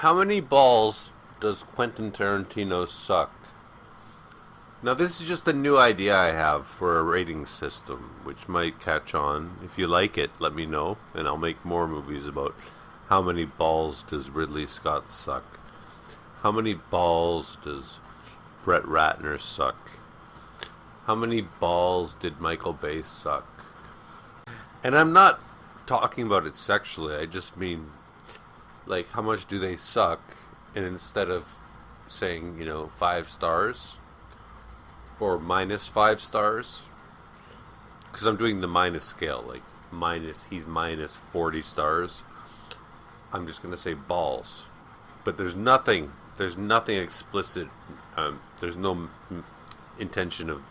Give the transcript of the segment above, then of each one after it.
How many balls does Quentin Tarantino suck? Now, this is just a new idea I have for a rating system, which might catch on. If you like it, let me know, and I'll make more movies about how many balls does Ridley Scott suck. How many balls does Brett Ratner suck? How many balls did Michael Bay suck? And I'm not talking about it sexually, I just mean, like, how much do they suck? And instead of saying, 5 stars or -5 stars, because I'm doing the minus scale, like he's minus 40 stars. I'm just gonna say balls, but there's nothing explicit. There's no intention of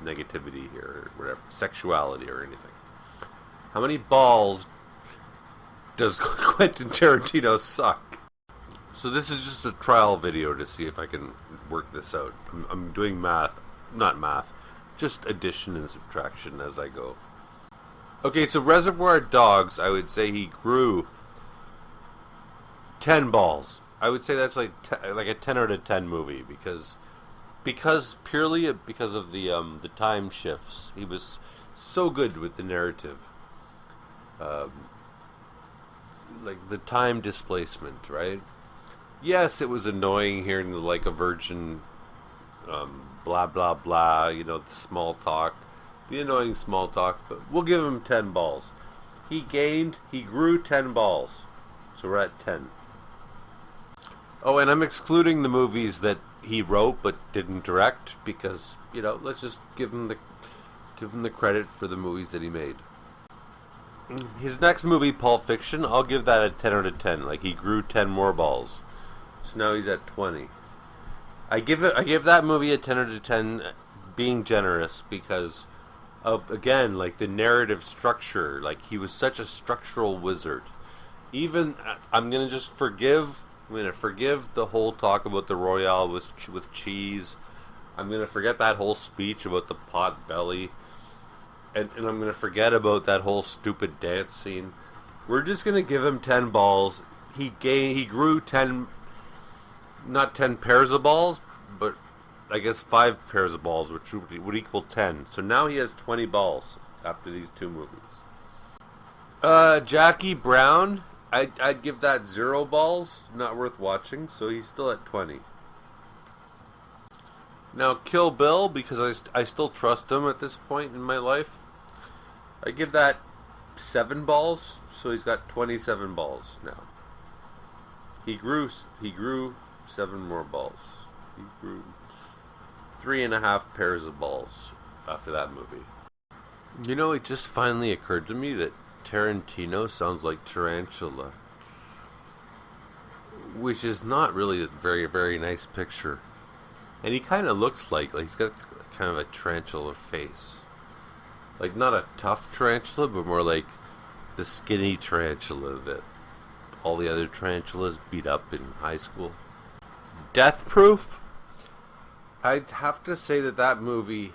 negativity here, or whatever, sexuality or anything. How many balls does Quentin Tarantino suck? So this is just a trial video to see if I can work this out. I'm doing not math, just addition and subtraction as I go. Okay, so Reservoir Dogs, I would say he grew 10 balls. I would say that's like a 10 out of 10 movie because purely because of the time shifts. He was so good with the narrative. Like the time displacement, right? Yes, it was annoying hearing like a virgin blah blah blah, the small talk, the annoying small talk, but we'll give him 10 balls. He grew 10 balls. So we're at 10. Oh, and I'm excluding the movies that he wrote but didn't direct because, let's just give him the credit for the movies that he made. His next movie, Pulp Fiction, I'll give that a 10 out of 10. Like, he grew 10 more balls. So now he's at 20. I give that movie a 10 out of 10, being generous, because of, again, like, the narrative structure. Like, he was such a structural wizard. Even, I'm going to forgive the whole talk about the Royale with cheese. I'm going to forget that whole speech about the pot belly. And I'm going to forget about that whole stupid dance scene. We're just going to give him 10 balls. He grew 10, not 10 pairs of balls, but I guess 5 pairs of balls, which would equal 10. So now he has 20 balls after these 2 movies. Jackie Brown, I'd give that 0 balls. Not worth watching, so he's still at 20. Now, Kill Bill, because I still trust him at this point in my life, I give that 7 balls, so he's got 27 balls now. He grew 7 more balls. He grew 3.5 pairs of balls after that movie. It just finally occurred to me that Tarantino sounds like Tarantula, which is not really a very, very nice picture. And he kind of looks like he's got kind of a tarantula face. Like, not a tough tarantula, but more like the skinny tarantula that all the other tarantulas beat up in high school. Death Proof? I'd have to say that movie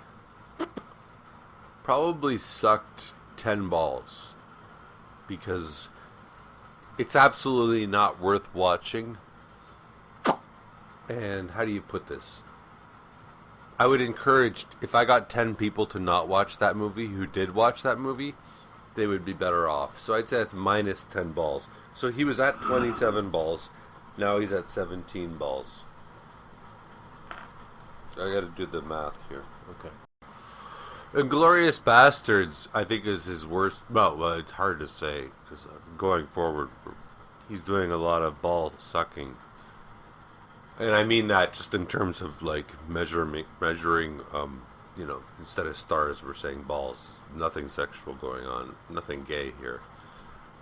probably sucked 10 balls. Because it's absolutely not worth watching. And how do you put this? I would encourage, if I got 10 people to not watch that movie who did watch that movie, they would be better off. So I'd say it's minus 10 balls. So he was at 27 balls. Now he's at 17 balls. I gotta do the math here. Okay. Inglourious Bastards, I think, is his worst. Well, it's hard to say, because going forward, he's doing a lot of ball sucking. And I mean that just in terms of, like, measuring, instead of stars, we're saying balls. Nothing sexual going on. Nothing gay here.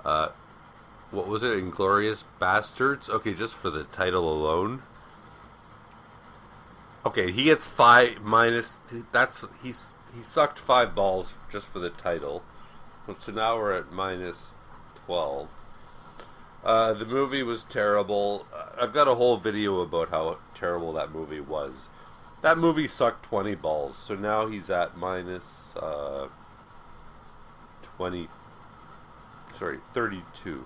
What was it? Inglourious Bastards? Okay, just for the title alone. Okay, he gets 5 minus... He sucked 5 balls just for the title. So now we're at minus 12. The movie was terrible. I've got a whole video about how terrible that movie was. That movie sucked 20 balls. So now he's at minus 32.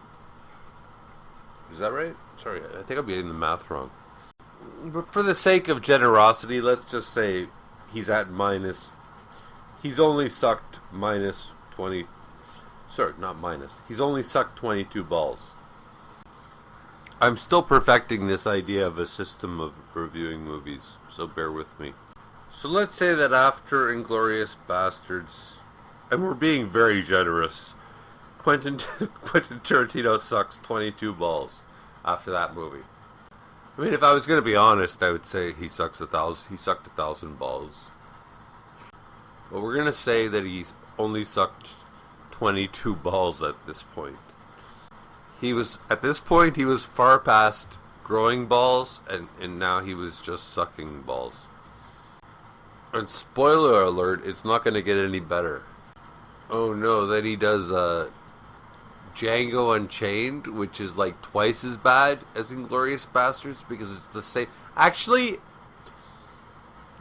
Is that right? Sorry, I think I'm getting the math wrong. But for the sake of generosity, let's just say he's at minus. He's only sucked minus 20. Sorry, not minus. He's only sucked 22 balls. I'm still perfecting this idea of a system of reviewing movies, so bear with me. So let's say that after Inglourious Bastards, and we're being very generous, Quentin Tarantino sucks 22 balls after that movie. I mean, if I was going to be honest, I would say he sucked 1,000 balls. But we're going to say that he only sucked 22 balls at this point. At this point, he was far past growing balls, and now he was just sucking balls. And spoiler alert, it's not going to get any better. Oh no, then he does Django Unchained, which is like twice as bad as Inglourious Bastards because it's the same. Actually,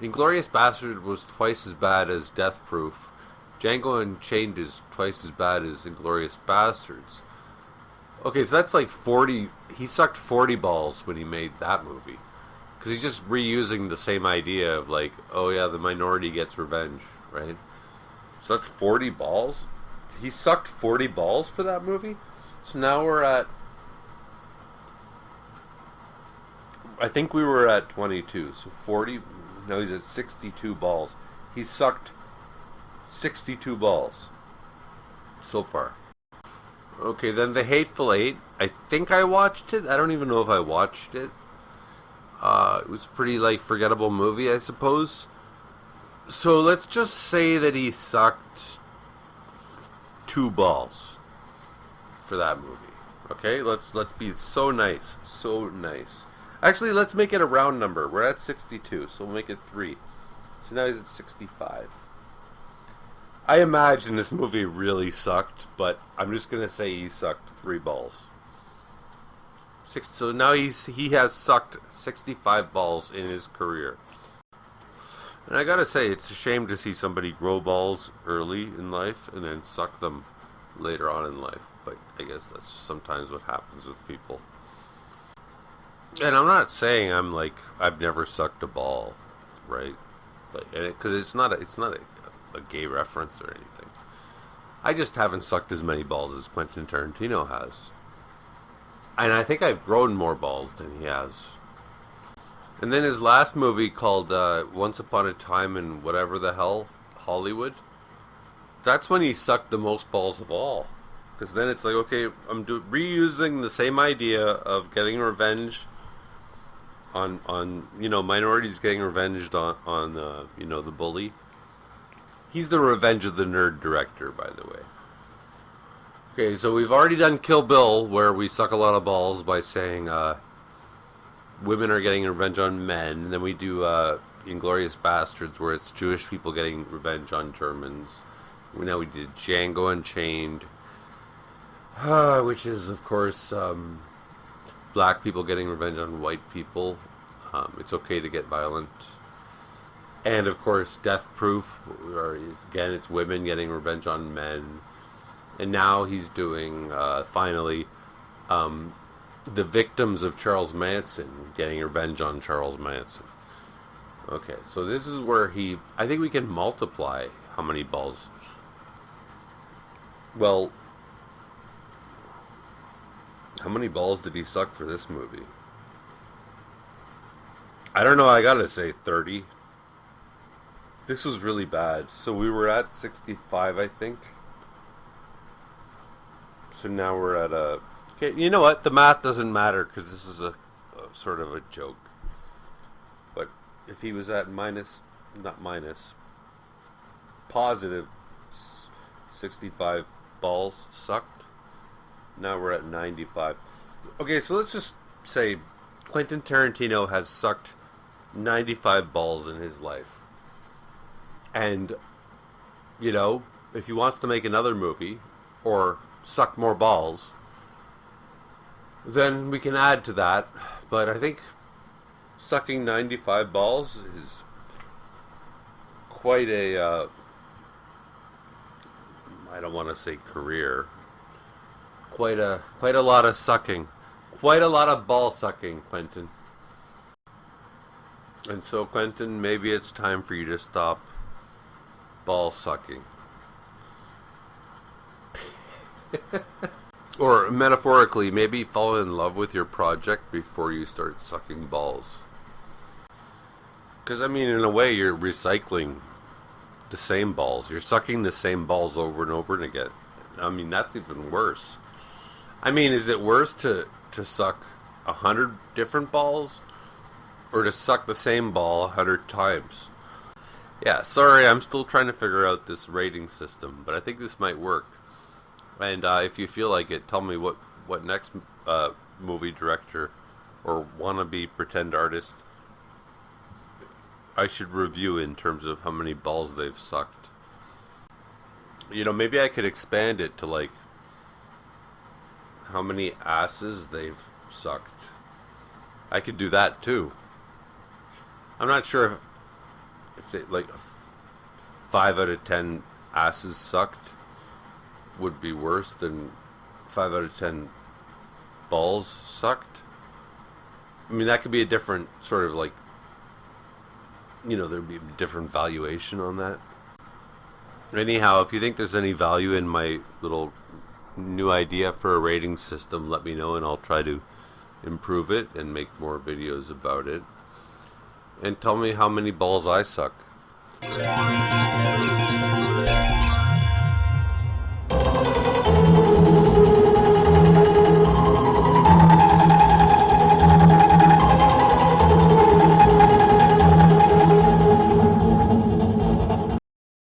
Inglourious Bastard was twice as bad as Death Proof. Django Unchained is twice as bad as Inglourious Bastards. Okay, so that's like 40. He sucked 40 balls when he made that movie. Because he's just reusing the same idea of like, oh yeah, the minority gets revenge, right? So that's 40 balls? He sucked 40 balls for that movie? So now we're at... I think we were at 22. So 40... Now he's at 62 balls. He sucked 62 balls so far. Okay, then The Hateful Eight. I think I watched it. I don't even know if I watched it. It was a pretty, like, forgettable movie, I suppose. So let's just say that he sucked 2 balls for that movie. Okay, let's be so nice. Actually, let's make it a round number. We're at 62, so we'll make it 3. So now he's at 65. I imagine this movie really sucked, but I'm just going to say he sucked 3 balls. So now he has sucked 65 balls in his career. And I gotta say, it's a shame to see somebody grow balls early in life and then suck them later on in life. But I guess that's just sometimes what happens with people. And I'm not saying I've never sucked a ball, right? Because it's not a gay reference or anything. I just haven't sucked as many balls as Quentin Tarantino has. And I think I've grown more balls than he has. And then his last movie called Once Upon a Time in whatever the hell, Hollywood. That's when he sucked the most balls of all. Because then it's like, okay, I'm reusing the same idea of getting revenge on minorities getting revenged on the bully. He's the Revenge of the Nerd director, by the way. Okay, so we've already done Kill Bill, where we suck a lot of balls by saying women are getting revenge on men. And then we do Inglourious Bastards, where it's Jewish people getting revenge on Germans. Now we did Django Unchained, which is, of course, black people getting revenge on white people. It's okay to get violent. And, of course, Death Proof, where again, it's women getting revenge on men. And now he's doing, finally, the victims of Charles Manson getting revenge on Charles Manson. Okay, so this is where I think we can multiply how many balls. Well, how many balls did he suck for this movie? I don't know, I gotta say 30. This was really bad. So we were at 65, I think. So now we're at a... Okay, you know what? The math doesn't matter because this is a sort of a joke. But if he was at positive 65 balls sucked, now we're at 95. Okay, so let's just say Quentin Tarantino has sucked 95 balls in his life. And, if he wants to make another movie, or suck more balls, then we can add to that. But I think sucking 95 balls is quite a I don't want to say career, quite a lot of sucking. Quite a lot of ball sucking, Quentin. And so, Quentin, maybe it's time for you to stop ball sucking. Or metaphorically, maybe fall in love with your project before you start sucking balls. Because, I mean, in a way, you're recycling the same balls. You're sucking the same balls over and over and again. I mean, that's even worse. I mean, is it worse to suck 100 different balls? Or to suck the same ball 100 times? Yeah, sorry, I'm still trying to figure out this rating system, but I think this might work. And if you feel like it, tell me what next movie director or wannabe pretend artist I should review in terms of how many balls they've sucked. You know, maybe I could expand it to like how many asses they've sucked. I could do that too. I'm not sure if they, like 5 out of 10 asses sucked would be worse than 5 out of 10 balls sucked. I mean, that could be a different sort of like, you know, there'd be a different valuation on that. Anyhow, if you think there's any value in my little new idea for a rating system, let me know and I'll try to improve it and make more videos about it. And tell me how many balls I suck.